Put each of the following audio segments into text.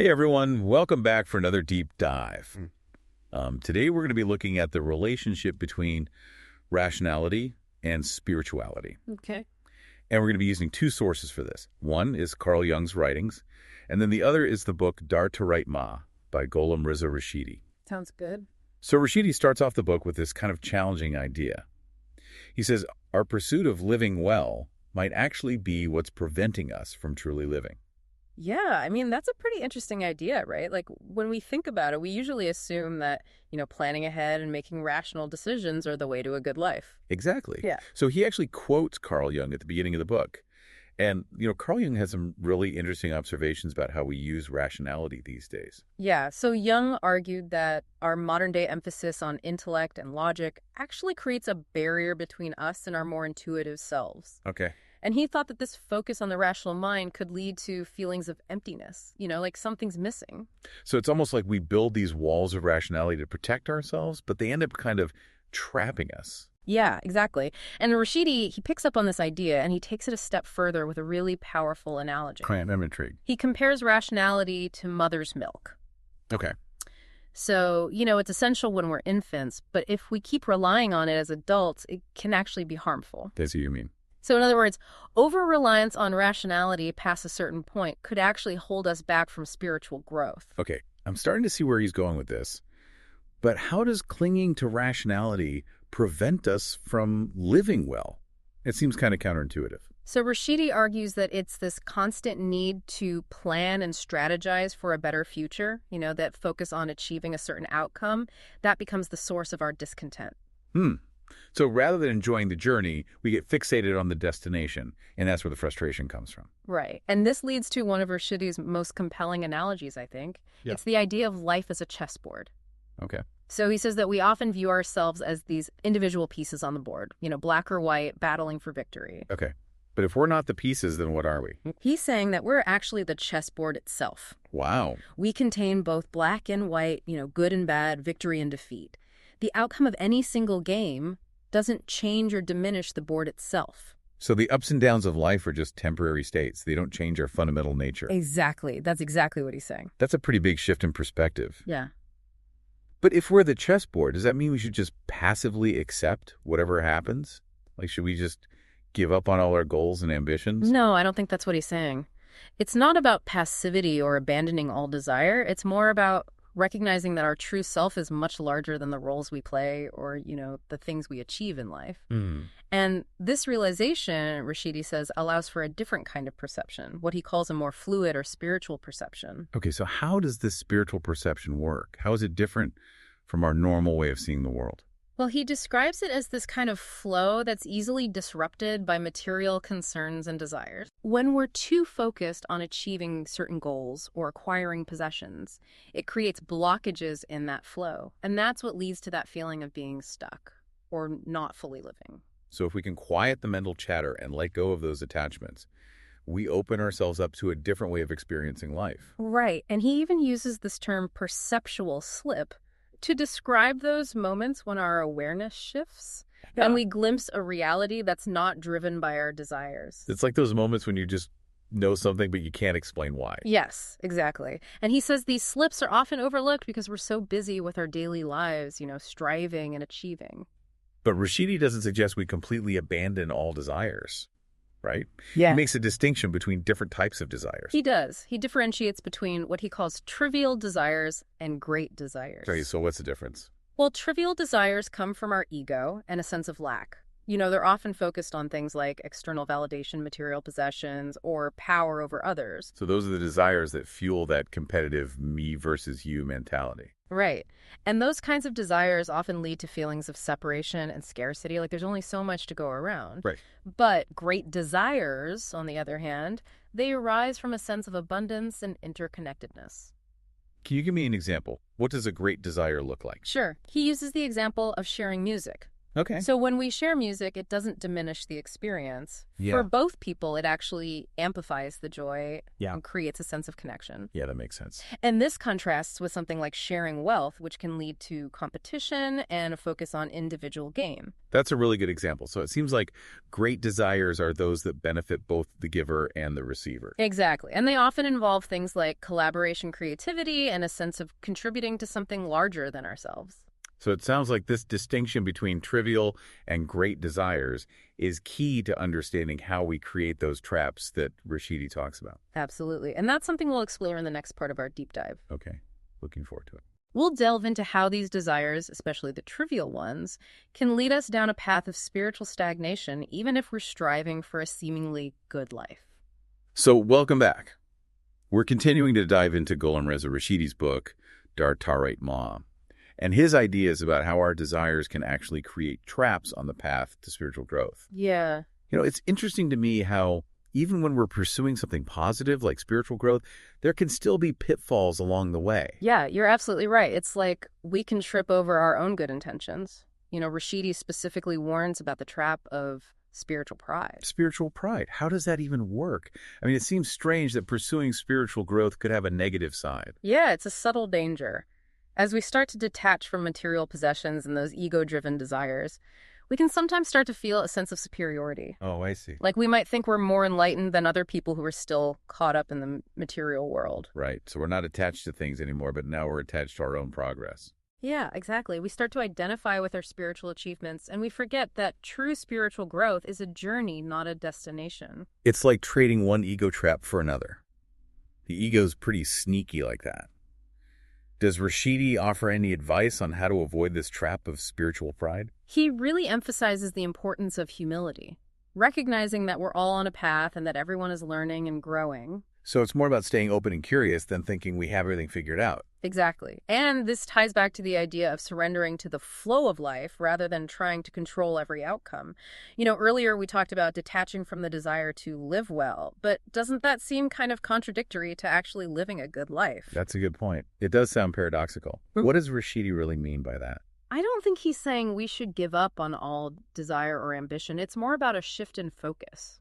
Hey everyone, welcome back for another deep dive. Mm. Today we're going to be looking at the relationship between rationality and spirituality. Okay. And we're going to be using two sources for this. One is Carl Jung's writings, and then the other is the book Dar to Right Ma by Gholam Riza Rashidi. Sounds good. So Rashidi starts off the book with this kind of challenging idea. He says, our pursuit of living well might actually be what's preventing us from truly living. Yeah, I mean, that's a pretty interesting idea, right? Like, when we think about it, we usually assume that, planning ahead and making rational decisions are the way to a good life. Exactly. Yeah. So he actually quotes Carl Jung at the beginning of the book. And, Carl Jung has some really interesting observations about how we use rationality these days. Yeah, so Jung argued that our modern-day emphasis on intellect and logic actually creates a barrier between us and our more intuitive selves. Okay. And he thought that this focus on the rational mind could lead to feelings of emptiness, like something's missing. So it's almost like we build these walls of rationality to protect ourselves, but they end up kind of trapping us. Yeah, exactly. And Rashidi, he picks up on this idea and he takes it a step further with a really powerful analogy. I'm intrigued. He compares rationality to mother's milk. Okay. So, it's essential when we're infants, but if we keep relying on it as adults, it can actually be harmful. That's what you mean. So in other words, over-reliance on rationality past a certain point could actually hold us back from spiritual growth. Okay, I'm starting to see where he's going with this. But how does clinging to rationality prevent us from living well? It seems kind of counterintuitive. So Rashidi argues that it's this constant need to plan and strategize for a better future, that focus on achieving a certain outcome, that becomes the source of our discontent. So rather than enjoying the journey, we get fixated on the destination, and that's where the frustration comes from. Right. And this leads to one of Rashidi's most compelling analogies, I think. Yeah. It's the idea of life as a chessboard. Okay. So he says that we often view ourselves as these individual pieces on the board, black or white, battling for victory. Okay. But if we're not the pieces, then what are we? He's saying that we're actually the chessboard itself. Wow. We contain both black and white, good and bad, victory and defeat. The outcome of any single game doesn't change or diminish the board itself. So the ups and downs of life are just temporary states. They don't change our fundamental nature. Exactly. That's exactly what he's saying. That's a pretty big shift in perspective. Yeah. But if we're the chessboard, does that mean we should just passively accept whatever happens? Like, should we just give up on all our goals and ambitions? No, I don't think that's what he's saying. It's not about passivity or abandoning all desire. It's more about recognizing that our true self is much larger than the roles we play or, the things we achieve in life. And this realization, Rashidi says, allows for a different kind of perception, what he calls a more fluid or spiritual perception. Okay, so how does this spiritual perception work? How is it different from our normal way of seeing the world? Well, he describes it as this kind of flow that's easily disrupted by material concerns and desires. When we're too focused on achieving certain goals or acquiring possessions, it creates blockages in that flow. And that's what leads to that feeling of being stuck or not fully living. So if we can quiet the mental chatter and let go of those attachments, we open ourselves up to a different way of experiencing life. Right. And he even uses this term perceptual slip to describe those moments when our awareness shifts and we glimpse a reality that's not driven by our desires. It's like those moments when you just know something, but you can't explain why. Yes, exactly. And he says these slips are often overlooked because we're so busy with our daily lives, striving and achieving. But Rashidi doesn't suggest we completely abandon all desires, right? Yeah. He makes a distinction between different types of desires. He does. He differentiates between what he calls trivial desires and great desires. Okay, so what's the difference? Well, trivial desires come from our ego and a sense of lack. They're often focused on things like external validation, material possessions, or power over others. So those are the desires that fuel that competitive me versus you mentality. Right. And those kinds of desires often lead to feelings of separation and scarcity. Like there's only so much to go around. Right. But great desires, on the other hand, they arise from a sense of abundance and interconnectedness. Can you give me an example? What does a great desire look like? Sure. He uses the example of sharing music. Okay. So when we share music, it doesn't diminish the experience. Yeah. For both people, it actually amplifies the joy Yeah. and creates a sense of connection. Yeah, that makes sense. And this contrasts with something like sharing wealth, which can lead to competition and a focus on individual gain. That's a really good example. So it seems like great desires are those that benefit both the giver and the receiver. Exactly. And they often involve things like collaboration, creativity, and a sense of contributing to something larger than ourselves. So it sounds like this distinction between trivial and great desires is key to understanding how we create those traps that Rashidi talks about. Absolutely. And that's something we'll explore in the next part of our deep dive. Okay, looking forward to it. We'll delve into how these desires, especially the trivial ones, can lead us down a path of spiritual stagnation, even if we're striving for a seemingly good life. So welcome back. We're continuing to dive into Ghulam Reza Rashidi's book, Dar Tarait Ma, and his ideas about how our desires can actually create traps on the path to spiritual growth. Yeah. It's interesting to me how even when we're pursuing something positive like spiritual growth, there can still be pitfalls along the way. Yeah, you're absolutely right. It's like we can trip over our own good intentions. Rashidi specifically warns about the trap of spiritual pride. Spiritual pride, how does that even work? I mean, it seems strange that pursuing spiritual growth could have a negative side. Yeah, it's a subtle danger. As we start to detach from material possessions and those ego-driven desires, we can sometimes start to feel a sense of superiority. Oh, I see. Like we might think we're more enlightened than other people who are still caught up in the material world. Right. So we're not attached to things anymore, but now we're attached to our own progress. Yeah, exactly. We start to identify with our spiritual achievements, and we forget that true spiritual growth is a journey, not a destination. It's like trading one ego trap for another. The ego's pretty sneaky like that. Does Rashidi offer any advice on how to avoid this trap of spiritual pride? He really emphasizes the importance of humility, recognizing that we're all on a path and that everyone is learning and growing. So it's more about staying open and curious than thinking we have everything figured out. Exactly. And this ties back to the idea of surrendering to the flow of life rather than trying to control every outcome. Earlier we talked about detaching from the desire to live well, but doesn't that seem kind of contradictory to actually living a good life? That's a good point. It does sound paradoxical. What does Rashidi really mean by that? I don't think he's saying we should give up on all desire or ambition. It's more about a shift in focus.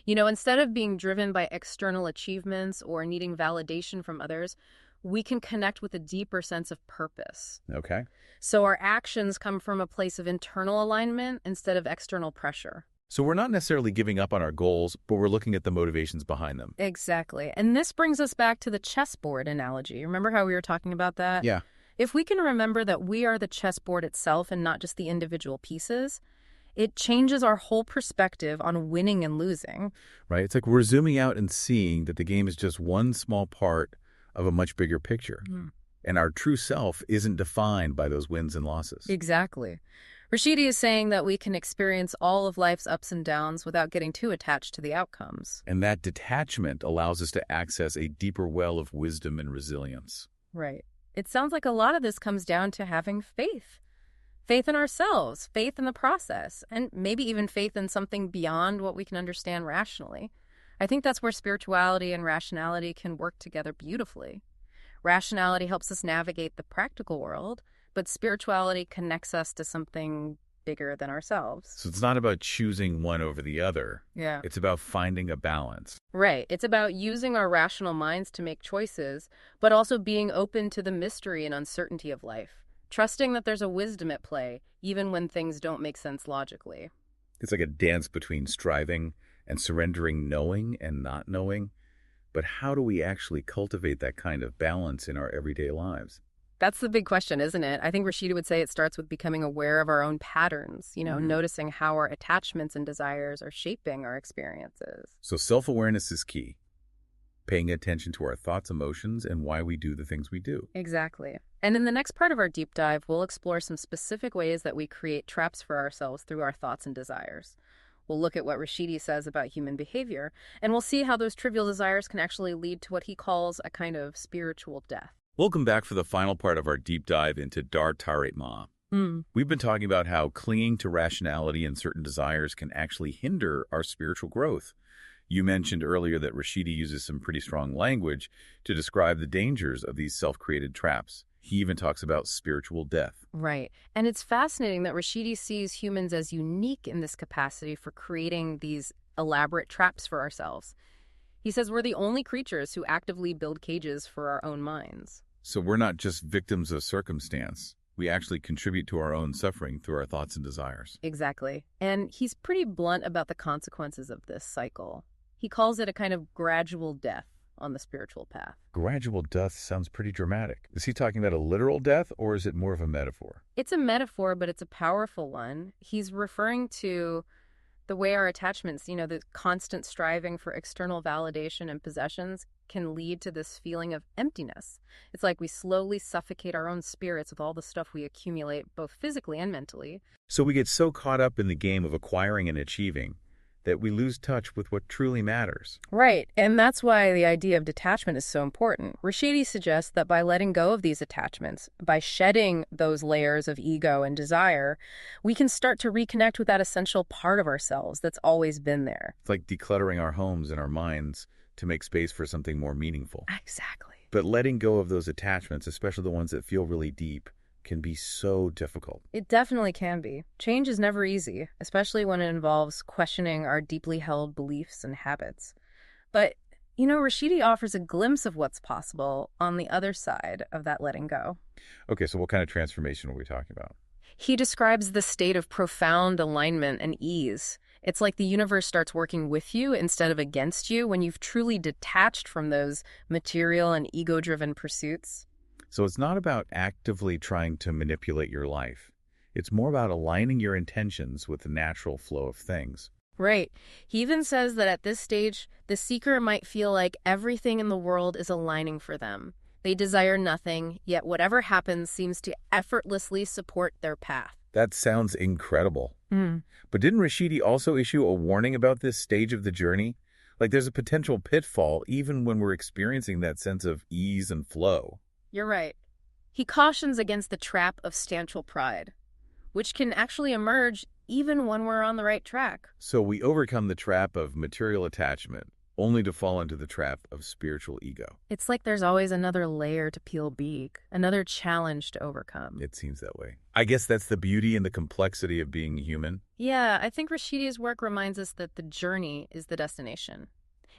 Instead of being driven by external achievements or needing validation from others, we can connect with a deeper sense of purpose. Okay. So our actions come from a place of internal alignment instead of external pressure. So we're not necessarily giving up on our goals, but we're looking at the motivations behind them. Exactly. And this brings us back to the chessboard analogy. Remember how we were talking about that? Yeah. If we can remember that we are the chessboard itself and not just the individual pieces, it changes our whole perspective on winning and losing. Right? It's like we're zooming out and seeing that the game is just one small part of a much bigger picture. And our true self isn't defined by those wins and losses. Exactly. Rashidi is saying that we can experience all of life's ups and downs without getting too attached to the outcomes. And that detachment allows us to access a deeper well of wisdom and resilience. Right. It sounds like a lot of this comes down to having faith. Faith in ourselves, faith in the process, and maybe even faith in something beyond what we can understand rationally. I think that's where spirituality and rationality can work together beautifully. Rationality helps us navigate the practical world, but spirituality connects us to something bigger than ourselves. So it's not about choosing one over the other. Yeah. It's about finding a balance. Right. It's about using our rational minds to make choices, but also being open to the mystery and uncertainty of life. Trusting that there's a wisdom at play, even when things don't make sense logically. It's like a dance between striving and surrendering, knowing and not knowing. But how do we actually cultivate that kind of balance in our everyday lives? That's the big question, isn't it? I think Rashidi would say it starts with becoming aware of our own patterns, noticing how our attachments and desires are shaping our experiences. So self-awareness is key. Paying attention to our thoughts, emotions, and why we do the things we do. Exactly. And in the next part of our deep dive, we'll explore some specific ways that we create traps for ourselves through our thoughts and desires. We'll look at what Rashidi says about human behavior, and we'll see how those trivial desires can actually lead to what he calls a kind of spiritual death. Welcome back for the final part of our deep dive into Dar Tarait Ma. We've been talking about how clinging to rationality and certain desires can actually hinder our spiritual growth. You mentioned earlier that Rashidi uses some pretty strong language to describe the dangers of these self-created traps. He even talks about spiritual death. Right. And it's fascinating that Rashidi sees humans as unique in this capacity for creating these elaborate traps for ourselves. He says we're the only creatures who actively build cages for our own minds. So we're not just victims of circumstance. We actually contribute to our own suffering through our thoughts and desires. Exactly. And he's pretty blunt about the consequences of this cycle. He calls it a kind of gradual death on the spiritual path. Gradual death sounds pretty dramatic. Is he talking about a literal death, or is it more of a metaphor? It's a metaphor, but it's a powerful one. He's referring to the way our attachments, the constant striving for external validation and possessions can lead to this feeling of emptiness. It's like we slowly suffocate our own spirits with all the stuff we accumulate, both physically and mentally. So we get so caught up in the game of acquiring and achieving that we lose touch with what truly matters. Right, and that's why the idea of detachment is so important. Rashidi suggests that by letting go of these attachments, by shedding those layers of ego and desire, we can start to reconnect with that essential part of ourselves that's always been there. It's like decluttering our homes and our minds to make space for something more meaningful. Exactly. But letting go of those attachments, especially the ones that feel really deep, can be so difficult. It definitely can be. Change is never easy, especially when it involves questioning our deeply held beliefs and habits. But, Rashidi offers a glimpse of what's possible on the other side of that letting go. Okay, so what kind of transformation are we talking about? He describes the state of profound alignment and ease. It's like the universe starts working with you instead of against you when you've truly detached from those material and ego-driven pursuits. So it's not about actively trying to manipulate your life. It's more about aligning your intentions with the natural flow of things. Right. He even says that at this stage, the seeker might feel like everything in the world is aligning for them. They desire nothing, yet whatever happens seems to effortlessly support their path. That sounds incredible. But didn't Rashidi also issue a warning about this stage of the journey? Like there's a potential pitfall even when we're experiencing that sense of ease and flow. You're right. He cautions against the trap of stanchial pride, which can actually emerge even when we're on the right track. So we overcome the trap of material attachment, only to fall into the trap of spiritual ego. It's like there's always another layer to peel back, another challenge to overcome. It seems that way. I guess that's the beauty and the complexity of being human. Yeah, I think Rashidi's work reminds us that the journey is the destination.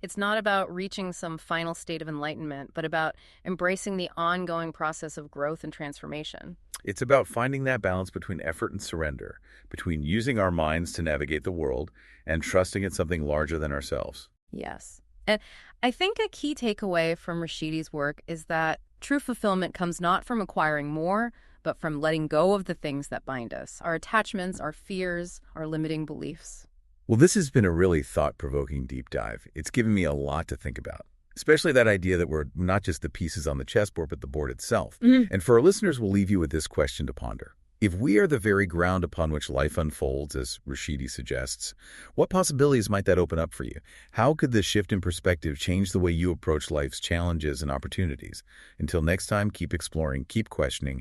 It's not about reaching some final state of enlightenment, but about embracing the ongoing process of growth and transformation. It's about finding that balance between effort and surrender, between using our minds to navigate the world and trusting in something larger than ourselves. Yes. And I think a key takeaway from Rashidi's work is that true fulfillment comes not from acquiring more, but from letting go of the things that bind us, our attachments, our fears, our limiting beliefs. Well, this has been a really thought-provoking deep dive. It's given me a lot to think about, especially that idea that we're not just the pieces on the chessboard, but the board itself. And for our listeners, we'll leave you with this question to ponder. If we are the very ground upon which life unfolds, as Rashidi suggests, what possibilities might that open up for you? How could this shift in perspective change the way you approach life's challenges and opportunities? Until next time, keep exploring, keep questioning,